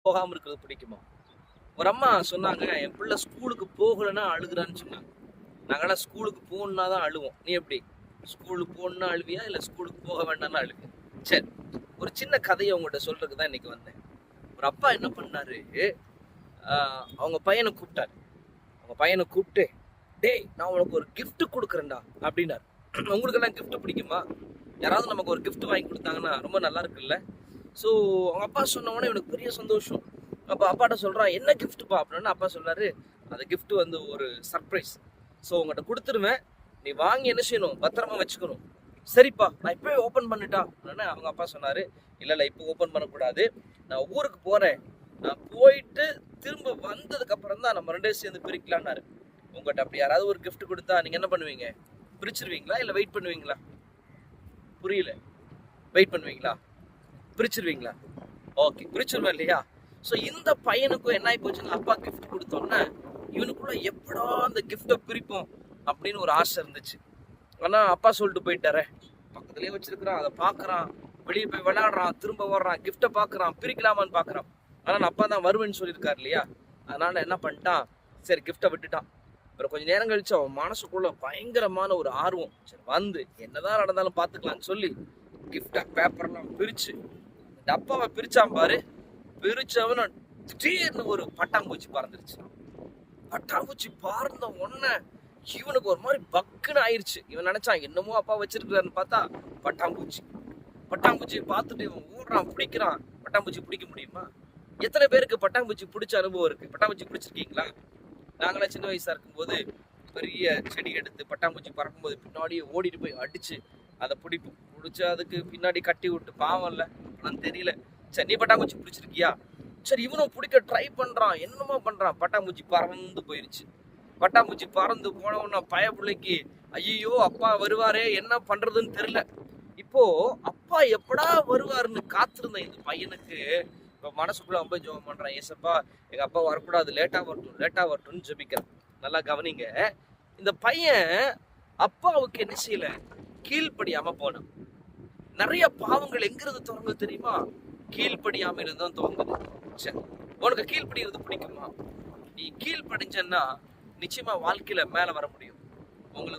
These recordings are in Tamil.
போகாம இருக்கிறது பிடிக்குமா? ஒரு அம்மா சொன்னாங்க, என் பிள்ளை ஸ்கூலுக்கு போகலைன்னா அழுகுறான்னு சொன்னாங்க. நாங்களாம் ஸ்கூலுக்கு போகணுன்னா தான் அழுவோம். நீ எப்படி? ஸ்கூலுக்கு போகணுன்னா அழுவியா? இல்லை ஸ்கூலுக்கு போக வேண்டாம்னு அழுவியா? சரி, ஒரு சின்ன கதையை உங்கள்கிட்ட சொல்றதுக்கு தான் இன்னைக்கு வந்தேன். ஒரு அப்பா என்ன பண்ணாரு, அவங்க பையனை கூப்பிட்டாரு. அவங்க பையனை கூப்பிட்டு, டேய் நான் உனக்கு ஒரு gift கொடுக்குறேன்டா அப்படின்னாரு. உங்களுக்கு எல்லாம் gift பிடிக்குமா? யாராவது நமக்கு ஒரு gift வாங்கி கொடுத்தாங்கன்னா ரொம்ப நல்லா இருக்குல்ல? ஸோ அவங்க அப்பா சொன்ன உடனே எனக்கு பெரிய சந்தோஷம். அப்போ அப்பாட்ட சொல்கிறான், என்ன கிஃப்ட்டுப்பா அப்படின்னா அப்பா சொல்கிறாரு, அந்த gift வந்து ஒரு சர்ப்ரைஸ். ஸோ உங்கள்கிட்ட கொடுத்துருவேன், நீ வாங்கி என்ன செய்யணும், பத்திரமா வச்சுக்கணும். சரிப்பா நான் இப்போவே ஓப்பன் பண்ணிட்டா அப்படின்னா அவங்க அப்பா சொன்னார், இல்லை இப்போ ஓப்பன் பண்ணக்கூடாது, நான் ஊருக்கு போகிறேன், நான் போயிட்டு திரும்ப வந்ததுக்கப்புறம் தான் நம்ம ரெண்டு பேரும் சேர்ந்து பிரிக்கலான்னாரு. உங்கள்கிட்ட அப்படி யாராவது ஒரு gift கொடுத்தா நீங்கள் என்ன பண்ணுவீங்க? பிரிச்சிருவீங்களா இல்லை வெயிட் பண்ணுவீங்களா? புரியல. வெயிட் பண்ணுவீங்களா? பிரிச்சிருவீங்களா? ஓகே, பிரிச்சிருவேன் இல்லையா? ஸோ இந்த பையனுக்கும் என்ன ஆகி போச்சுன்னா, அப்பா கிஃப்ட் கொடுத்தோன்னே இவனுக்குள்ள எப்படா அந்த கிஃப்டை பிரிப்போம் அப்படின்னு ஒரு ஆசை இருந்துச்சு. ஆனால் அப்பா சொல்லிட்டு போயிட்டாரே, பக்கத்துலேயே வச்சிருக்கிறான், அதை பார்க்குறான், வெளியே போய் விளையாடுறான், திரும்ப வர்றான், கிஃப்டை பார்க்குறான், பிரிக்கலாமான்னு பார்க்குறான். ஆனால் அப்பா தான் வருவேன்னு சொல்லியிருக்காரு இல்லையா? அதனால என்ன பண்ணிட்டான், சரி கிஃப்டை விட்டுட்டான். அப்புறம் கொஞ்சம் நேரம் கழிச்சு அவன் மனசுக்குள்ள பயங்கரமான ஒரு ஆர்வம், சரி வந்து என்னதான் நடந்தாலும் பார்த்துக்கலான்னு சொல்லி கிஃப்டை பேப்பர்லாம் பிரிச்சு டப்பாவை பிரிச்சான் பாரு. பிரிச்சவன திடீர்னு ஒரு பட்டாம்பூச்சி பறந்துருச்சு. பட்டாம்பூச்சி பறந்த உடனே இவனுக்கு ஒரு மாதிரி பக்குன்னு ஆயிடுச்சு. இவன் நினைச்சான் என்னமோ அப்பா வச்சிருக்கிறான்னு பார்த்தா பட்டாம்பூச்சி. பட்டாம்பூச்சியை பார்த்துட்டு இவன் ஓடுறான், பிடிக்கிறான். பட்டாம்பூச்சி பிடிக்க முடியுமா? எத்தனை பேருக்கு பட்டாம்பூச்சி பிடிச்ச அனுபவம் இருக்கு? பட்டாம்பூச்சி பிடிச்சிருக்கீங்களா? நாங்களாம் சின்ன வயசா இருக்கும்போது பெரிய செடி எடுத்து பட்டாம்பூச்சி பறக்கும்போது பின்னாடியே ஓடிட்டு போய் அடிச்சு அதை பிடிப்போம். பிடிச்சி அதுக்கு பின்னாடி கட்டி விட்டு பாவம் இல்லை, அப்பெல்லாம் தெரியல. சரி நீ பட்டாம்பூச்சி பிடிச்சிருக்கியா? சரி இவனும் பிடிக்க ட்ரை பண்றான், என்னமோ பண்றான், பட்டாம்பூச்சி பறந்து போயிருச்சு. பட்டாம்பூச்சி பறந்து போனவன பய பிள்ளைக்கு ஐயோ அப்பா வருவாரே, என்ன பண்றதுன்னு தெரியல. இப்போ அப்பா எப்படா வருவாருன்னு காத்திருந்த இந்த பையனுக்கு இப்போ மனசுக்குள்ள போய் ஜெபம் பண்றான், ஏசப்பா எங்க அப்பா வரக்கூடாது, லேட்டா வரட்டும்னு ஜெபிக்கிறேன். நல்லா கவனிங்க, இந்த பையன் அப்பாவுக்கு என்ன செய்யல, கீழ்ப்படியாம போனான். நிறைய பாவங்கள் எங்கிருந்து துவங்குது தெரியுமா? கீழ்ப்படியாம இருந்தான் துவங்குது. சரி, உனக்கு கீழ்ப்படிகிறது பிடிக்குமா? நீ கீழ்ப்படிஞ்சன்னா நிச்சயமா வாழ்க்கையில மேல வர முடியும்.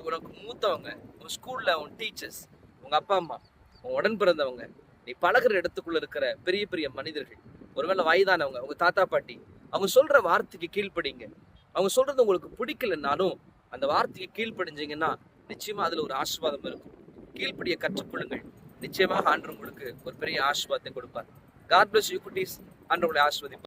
உனக்கு மூத்தவங்க, உன் ஸ்கூல்ல உன் டீச்சர்ஸ், உங்க அப்பா அம்மா, உன் உடன் பிறந்தவங்க, நீ பழகிற இடத்துக்குள்ள இருக்கிற பெரிய பெரிய மனிதர்கள், ஒருவேளை வயதானவங்க, உங்க தாத்தா பாட்டி, அவங்க சொல்ற வார்த்தைக்கு கீழ்ப்படிங்க. அவங்க சொல்றது உங்களுக்கு பிடிக்கலன்னாலும் அந்த வார்த்தைக்கு கீழ்ப்படிஞ்சீங்கன்னா நிச்சயமா அதுல ஒரு ஆசீர்வாதம் இருக்கும். கீழ்ப்படிய கற்றுக்கொள்ளுங்கள். நிச்சயமாக ஆண்டவர் உங்களுக்கு ஒரு பெரிய ஆசீர்வாதத்தை கொடுப்பார். God bless you குட்டீஸ். ஆண்டவர் உங்களை ஆசீர்வதிப்பார்.